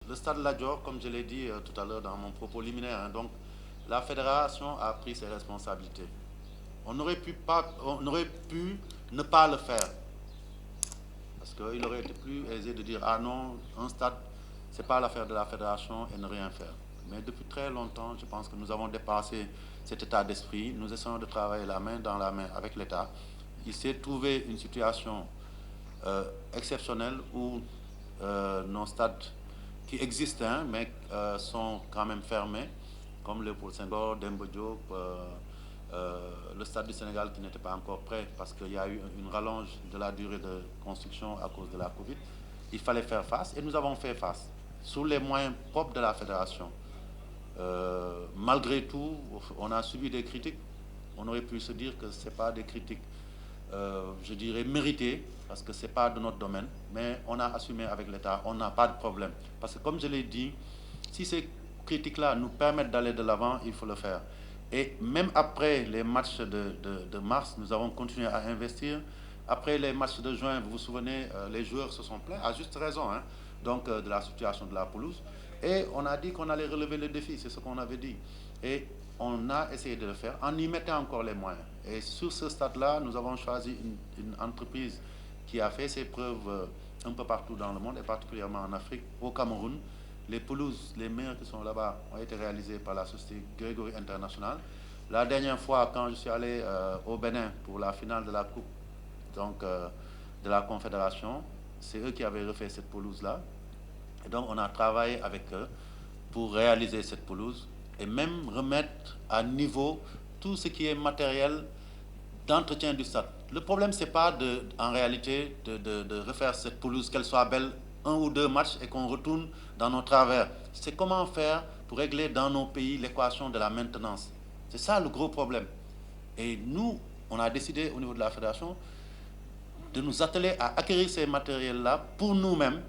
le stade Lat Dior, comme je l'ai dit tout à l'heure dans mon propos liminaire, hein, donc la fédération a pris ses responsabilités. On aurait pu ne pas le faire. Parce qu'il aurait été plus aisé de dire, ah non, un stade, ce n'est pas l'affaire de la fédération et ne rien faire. Mais depuis très longtemps, je pense que nous avons dépassé cet état d'esprit. Nous essayons de travailler la main dans la main avec l'État. Il s'est trouvé une situation exceptionnelle où nos stades qui existent, hein, mais sont quand même fermés, comme le Paul Senghor, Demba Diop, le stade du Sénégal qui n'était pas encore prêt parce qu'il y a eu une rallonge de la durée de construction à cause de la Covid. Il fallait faire face et nous avons fait face sous les moyens propres de la fédération. Malgré tout, on a subi des critiques. On aurait pu se dire que ce n'est pas des critiques, je dirais, méritées, parce que ce n'est pas de notre domaine, mais on a assumé avec l'État, on n'a pas de problème. Parce que comme je l'ai dit, si ces critiques-là nous permettent d'aller de l'avant, il faut le faire. Et même après les matchs de mars, nous avons continué à investir. Après les matchs de juin, vous vous souvenez, les joueurs se sont plaints, à juste raison, hein, donc de la situation de la pelouse. Et on a dit qu'on allait relever le défi, c'est ce qu'on avait dit. Et on a essayé de le faire en y mettant encore les moyens. Et sur ce stade-là, nous avons choisi une entreprise qui a fait ses preuves un peu partout dans le monde, et particulièrement en Afrique, au Cameroun. Les pelouses, les meilleures qui sont là-bas, ont été réalisées par la société Grégory International. La dernière fois, quand je suis allé au Bénin pour la finale de la Coupe donc, de la Confédération, c'est eux qui avaient refait cette pelouse-là. Et donc, on a travaillé avec eux pour réaliser cette pelouse et même remettre à niveau tout ce qui est matériel d'entretien du stade. Le problème, c'est pas en réalité de refaire cette pelouse, qu'elle soit belle, un ou deux matchs et qu'on retourne dans nos travers. C'est comment faire pour régler dans nos pays l'équation de la maintenance. C'est ça le gros problème. Et nous, on a décidé au niveau de la fédération de nous atteler à acquérir ces matériels-là pour nous-mêmes,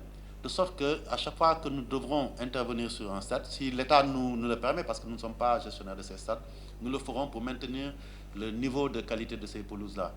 de sorte qu'à chaque fois que nous devrons intervenir sur un stade, si l'État nous le permet, parce que nous ne sommes pas gestionnaires de ces stades, nous le ferons pour maintenir le niveau de qualité de ces pelouses-là.